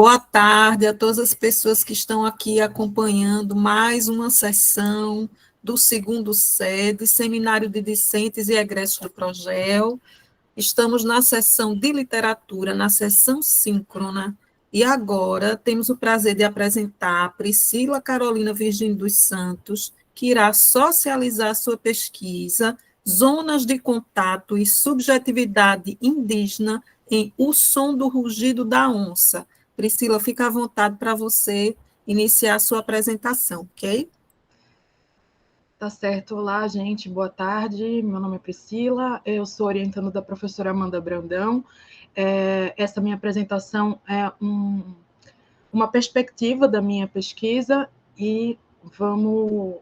Boa tarde a todas as pessoas que estão aqui acompanhando mais uma sessão do segundo SED, Seminário de Discentes e Egressos do Progel. Estamos na sessão de literatura, na sessão síncrona, e agora temos o prazer de apresentar Priscila Carolina Virgínio dos Santos, que irá socializar sua pesquisa Zonas de Contato e Subjetividade Indígena em O Som do Rugido da Onça. Priscila, fica à vontade para você iniciar a sua apresentação, ok? Tá certo. Olá, gente. Boa tarde. Meu nome é Priscila. Eu sou orientando da professora Amanda Brandão. Essa minha apresentação é uma perspectiva da minha pesquisa e vamos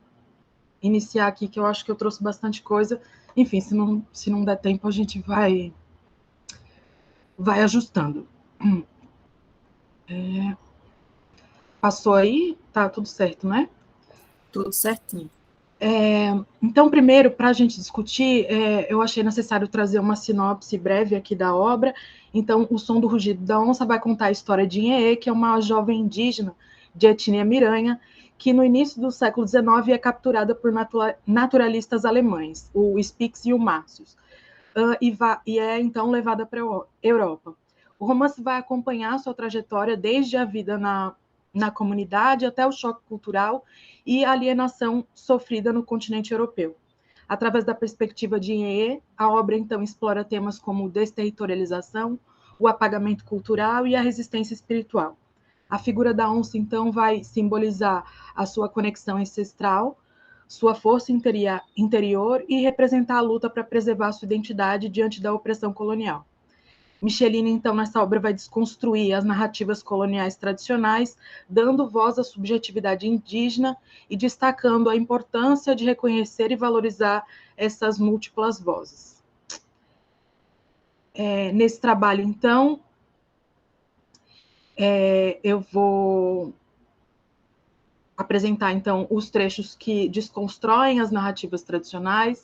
iniciar aqui, que eu acho que eu trouxe bastante coisa. Enfim, se não der tempo, a gente vai ajustando. Passou aí? Tá tudo certo, né? Tudo certinho. Então, primeiro, para a gente discutir, eu achei necessário trazer uma sinopse breve aqui da obra. Então, O Som do Rugido da Onça vai contar a história de Inheê, que é uma jovem indígena de etnia miranha, que no início do século XIX é capturada por naturalistas alemães, o Spix e o Marcius, e é então levada para a Europa. O romance vai acompanhar sua trajetória desde a vida na comunidade até o choque cultural e a alienação sofrida no continente europeu. Através da perspectiva de Inheê, a obra então explora temas como desterritorialização, o apagamento cultural e a resistência espiritual. A figura da onça então vai simbolizar a sua conexão ancestral, sua força interior e representar a luta para preservar sua identidade diante da opressão colonial. Michelini, então, nessa obra vai desconstruir as narrativas coloniais tradicionais, dando voz à subjetividade indígena e destacando a importância de reconhecer e valorizar essas múltiplas vozes. Nesse trabalho, então, eu vou apresentar, então, os trechos que desconstroem as narrativas tradicionais,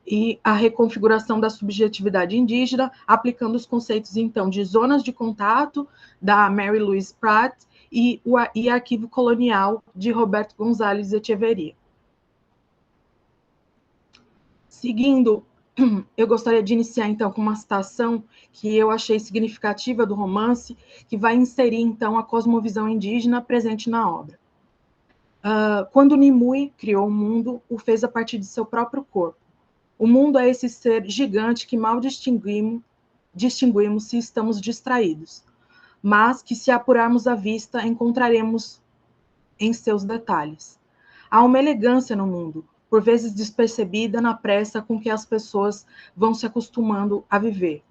e a reconfiguração da subjetividade indígena, aplicando os conceitos, então, de zonas de contato, da Mary Louise Pratt, e arquivo colonial, de Roberto Gonzalez Echeverria. Seguindo, eu gostaria de iniciar, então, com uma citação que eu achei significativa do romance, que vai inserir, então, a cosmovisão indígena presente na obra. Quando Nimue criou o mundo, o fez a partir de seu próprio corpo. O mundo é esse ser gigante que mal distinguimos se estamos distraídos, mas que, se apurarmos a vista, encontraremos em seus detalhes. Há uma elegância no mundo, por vezes despercebida na pressa com que as pessoas vão se acostumando a viver.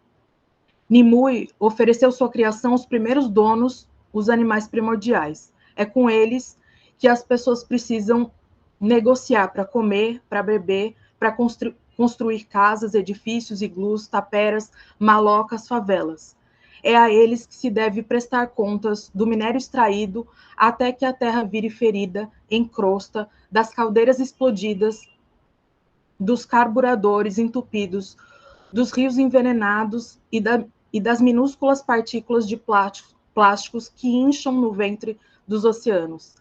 Nimue ofereceu sua criação aos primeiros donos, os animais primordiais. É com eles que as pessoas precisam negociar para comer, para beber, para construir casas, edifícios, iglus, taperas, malocas, favelas. É a eles que se deve prestar contas do minério extraído até que a terra vire ferida em crosta, das caldeiras explodidas, dos carburadores entupidos, dos rios envenenados e das minúsculas partículas de plásticos que incham no ventre dos oceanos.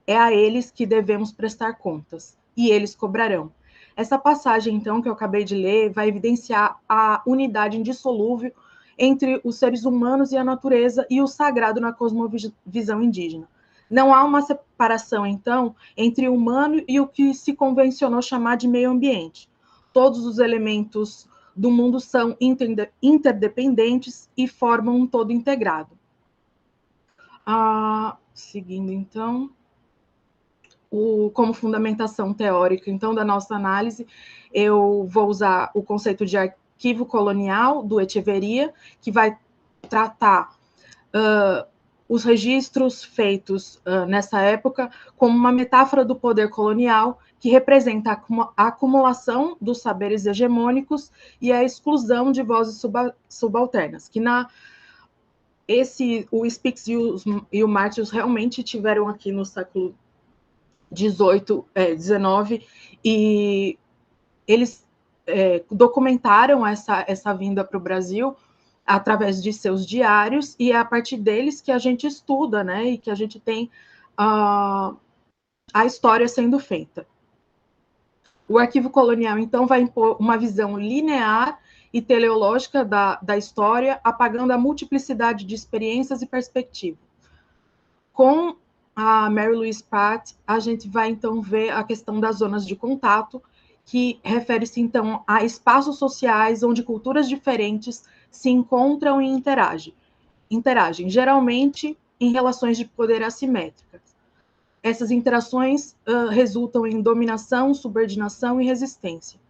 É a eles que devemos prestar contas, e eles cobrarão. Essa passagem, então, que eu acabei de ler, vai evidenciar a unidade indissolúvel entre os seres humanos e a natureza e o sagrado na cosmovisão indígena. Não há uma separação, então, entre o humano e o que se convencionou chamar de meio ambiente. Todos os elementos do mundo são interdependentes e formam um todo integrado. Seguindo, então, como fundamentação teórica, então, da nossa análise, eu vou usar o conceito de arquivo colonial do Echeverria, que vai tratar os registros feitos nessa época como uma metáfora do poder colonial que representa a acumulação dos saberes hegemônicos e a exclusão de vozes subalternas, que o Spix e o Martius realmente tiveram aqui no século 19, e eles documentaram essa vinda para o Brasil, através de seus diários, e é a partir deles que a gente estuda, né, e que a gente tem a história sendo feita. O arquivo colonial, então, vai impor uma visão linear e teleológica da história, apagando a multiplicidade de experiências e perspectivas. Com a Mary Louise Pratt, a gente vai, então, ver a questão das zonas de contato, que refere-se, então, a espaços sociais onde culturas diferentes se encontram e interagem, geralmente em relações de poder assimétricas. Essas interações resultam em dominação, subordinação e resistência.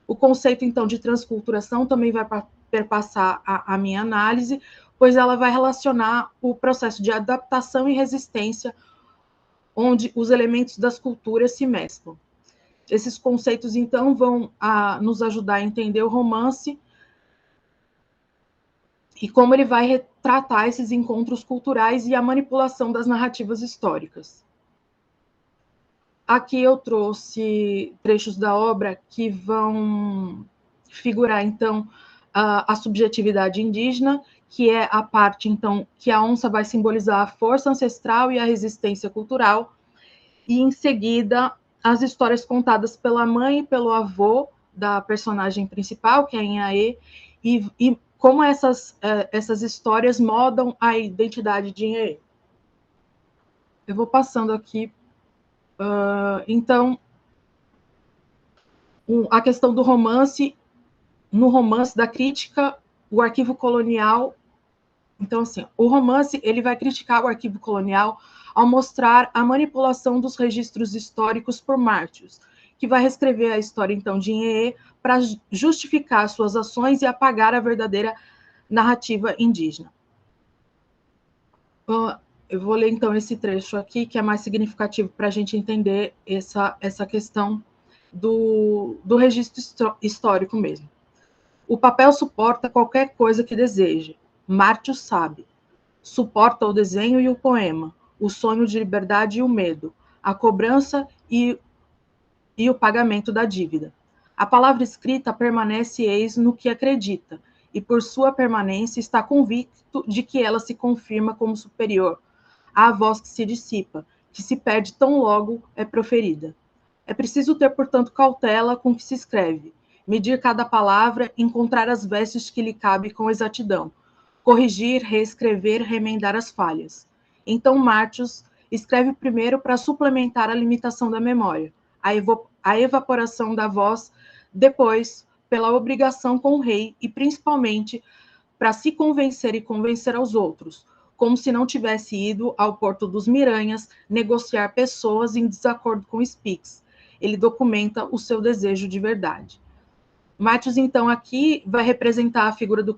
O conceito, então, de transculturação também vai perpassar a minha análise, pois ela vai relacionar o processo de adaptação e resistência, onde os elementos das culturas se mesclam. Esses conceitos, então, vão nos ajudar a entender o romance e como ele vai retratar esses encontros culturais e a manipulação das narrativas históricas. Aqui eu trouxe trechos da obra que vão figurar, então, a subjetividade indígena, que é a parte, então, que a onça vai simbolizar a força ancestral e a resistência cultural, e, em seguida, as histórias contadas pela mãe e pelo avô da personagem principal, que é a Inhaê, e como essas histórias modam a identidade de Inhaê. Eu vou passando aqui. Então, a questão do romance, no romance da crítica, o arquivo colonial. Então, assim, o romance ele vai criticar o arquivo colonial ao mostrar a manipulação dos registros históricos por Martius, que vai reescrever a história, então, de Inhê para justificar suas ações e apagar a verdadeira narrativa indígena. Eu vou ler, então, esse trecho aqui, que é mais significativo para a gente entender essa questão do registro histórico mesmo. O papel suporta qualquer coisa que deseje. Martius sabe. Suporta o desenho e o poema, o sonho de liberdade e o medo, a cobrança e o pagamento da dívida. A palavra escrita permanece eis no que acredita, e por sua permanência está convicto de que ela se confirma como superior à voz que se dissipa, que se perde tão logo é proferida. É preciso ter, portanto, cautela com o que se escreve, medir cada palavra, encontrar as vestes que lhe cabe com exatidão, corrigir, reescrever, remendar as falhas. Então, Martius escreve primeiro para suplementar a limitação da memória, a evaporação da voz, depois, pela obrigação com o rei e, principalmente, para se convencer e convencer aos outros, como se não tivesse ido ao Porto dos Miranhas negociar pessoas em desacordo com Spix. Ele documenta o seu desejo de verdade. Martius, então, aqui vai representar a figura do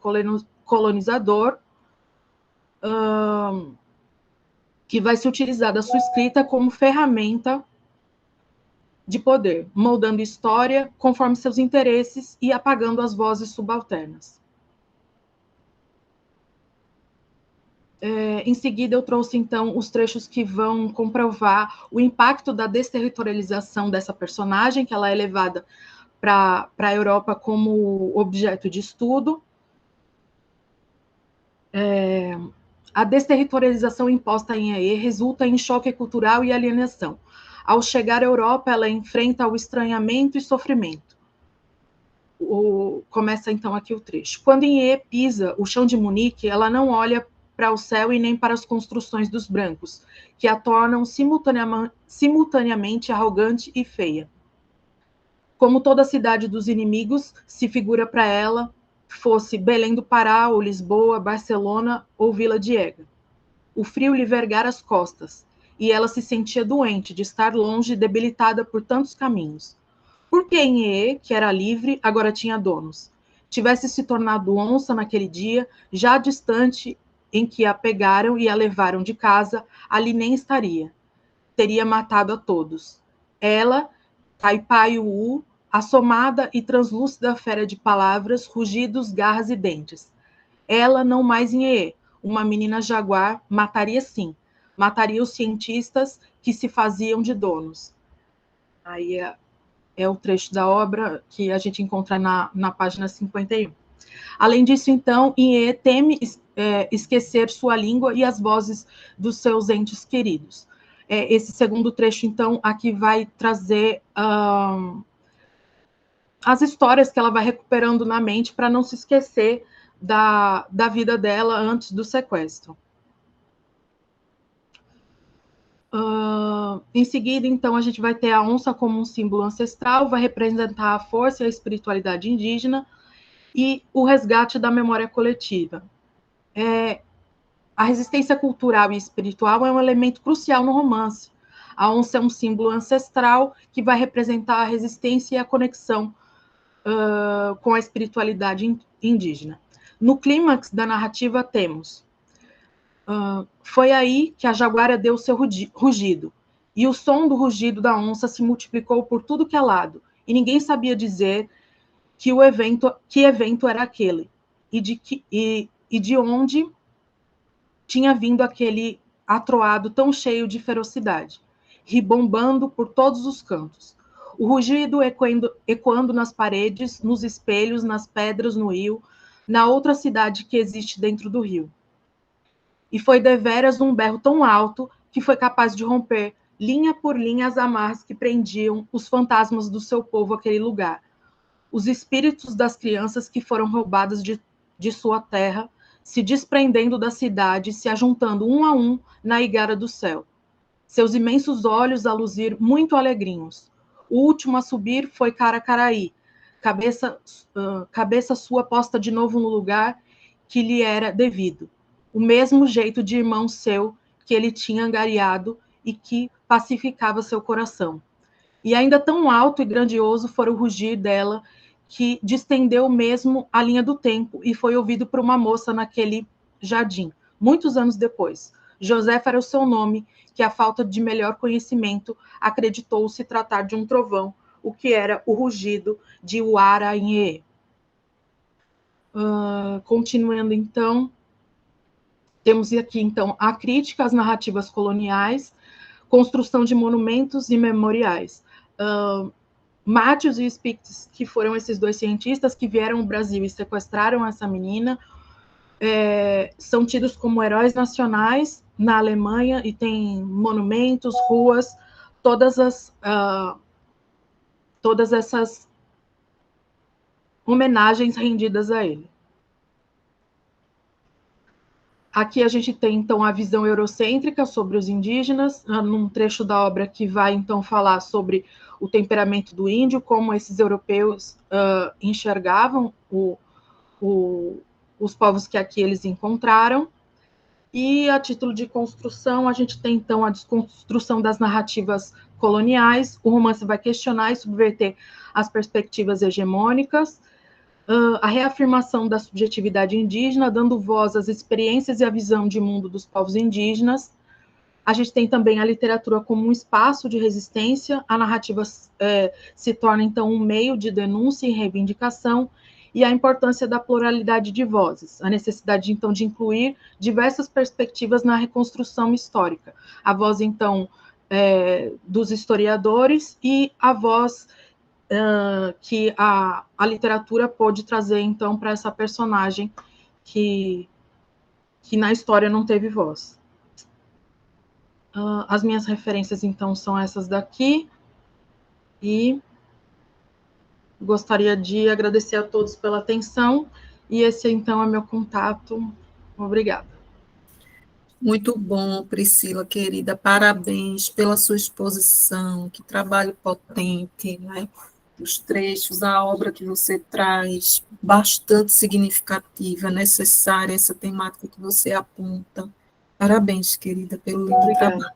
colonizador, que vai se utilizar da sua escrita como ferramenta de poder, moldando história conforme seus interesses e apagando as vozes subalternas. Em seguida, eu trouxe, então, os trechos que vão comprovar o impacto da desterritorialização dessa personagem, que ela é levada para a Europa como objeto de estudo. A desterritorialização imposta em Inhê resulta em choque cultural e alienação. Ao chegar à Europa, ela enfrenta o estranhamento e sofrimento. Começa, então, aqui o trecho. Quando Inhê pisa o chão de Munique, ela não olha para o céu e nem para as construções dos brancos, que a tornam simultaneamente arrogante e feia. Como toda a cidade dos inimigos, se figura para ela, fosse Belém do Pará, ou Lisboa, Barcelona ou Vila Diego. O frio lhe vergara as costas, e ela se sentia doente de estar longe, debilitada por tantos caminhos. Porque Inhê, que era livre, agora tinha donos. Tivesse se tornado onça naquele dia, já distante em que a pegaram e a levaram de casa, ali nem estaria. Teria matado a todos. Ela, Taipaiú, assomada e translúcida fera de palavras, rugidos, garras e dentes. Ela, não mais Inhê, uma menina jaguar, mataria sim. Mataria os cientistas que se faziam de donos. Aí é o trecho da obra que a gente encontra na página 51. Além disso, então, Inhê teme esquecer sua língua e as vozes dos seus entes queridos. Esse segundo trecho, então, aqui vai trazer as histórias que ela vai recuperando na mente para não se esquecer da vida dela antes do sequestro. Em seguida, então, a gente vai ter a onça como um símbolo ancestral, vai representar a força e a espiritualidade indígena e o resgate da memória coletiva. A resistência cultural e espiritual é um elemento crucial no romance. A onça é um símbolo ancestral que vai representar a resistência e a conexão com a espiritualidade indígena. No clímax da narrativa temos foi aí que a jaguara deu seu rugido, e o som do rugido da onça se multiplicou por tudo que é lado, e ninguém sabia dizer que evento era aquele, e de onde tinha vindo aquele atroado tão cheio de ferocidade, ribombando por todos os cantos. O rugido ecoando nas paredes, nos espelhos, nas pedras, no rio, na outra cidade que existe dentro do rio. E foi deveras um berro tão alto que foi capaz de romper, linha por linha, as amarras que prendiam os fantasmas do seu povo àquele lugar. Os espíritos das crianças que foram roubadas de sua terra, se desprendendo da cidade, se ajuntando um a um na igara do céu. Seus imensos olhos a luzir muito alegrinhos. O último a subir foi Caracaraí, cabeça sua posta de novo no lugar que lhe era devido. O mesmo jeito de irmão seu que ele tinha angariado e que pacificava seu coração. E ainda tão alto e grandioso fora o rugir dela, que distendeu mesmo a linha do tempo e foi ouvido por uma moça naquele jardim, muitos anos depois. Josefa era o seu nome, que a falta de melhor conhecimento acreditou se tratar de um trovão, o que era o rugido de Uara-Inhê. Continuando, então, temos aqui, então, a crítica às narrativas coloniais, construção de monumentos e memoriais. Matthews e Spix, que foram esses dois cientistas que vieram ao Brasil e sequestraram essa menina, são tidos como heróis nacionais na Alemanha e tem monumentos, ruas, todas essas homenagens rendidas a ele. Aqui a gente tem, então, a visão eurocêntrica sobre os indígenas, num trecho da obra que vai, então, falar sobre o temperamento do índio, como esses europeus enxergavam os povos que aqui eles encontraram. E, a título de construção, a gente tem, então, a desconstrução das narrativas coloniais. O romance vai questionar e subverter as perspectivas hegemônicas, a reafirmação da subjetividade indígena, dando voz às experiências e à visão de mundo dos povos indígenas. A gente tem também a literatura como um espaço de resistência, a narrativa se torna, então, um meio de denúncia e reivindicação, e a importância da pluralidade de vozes, a necessidade, então, de incluir diversas perspectivas na reconstrução histórica. A voz, então, dos historiadores e a voz que a literatura pôde trazer, então, para essa personagem que na história não teve voz. As minhas referências, então, são essas daqui, e gostaria de agradecer a todos pela atenção, e esse, então, é meu contato. Obrigada. Muito bom, Priscila, querida, parabéns pela sua exposição, que trabalho potente, né? Os trechos, a obra que você traz, bastante significativa, necessária, essa temática que você aponta. Parabéns, querida, pelo lindo trabalho.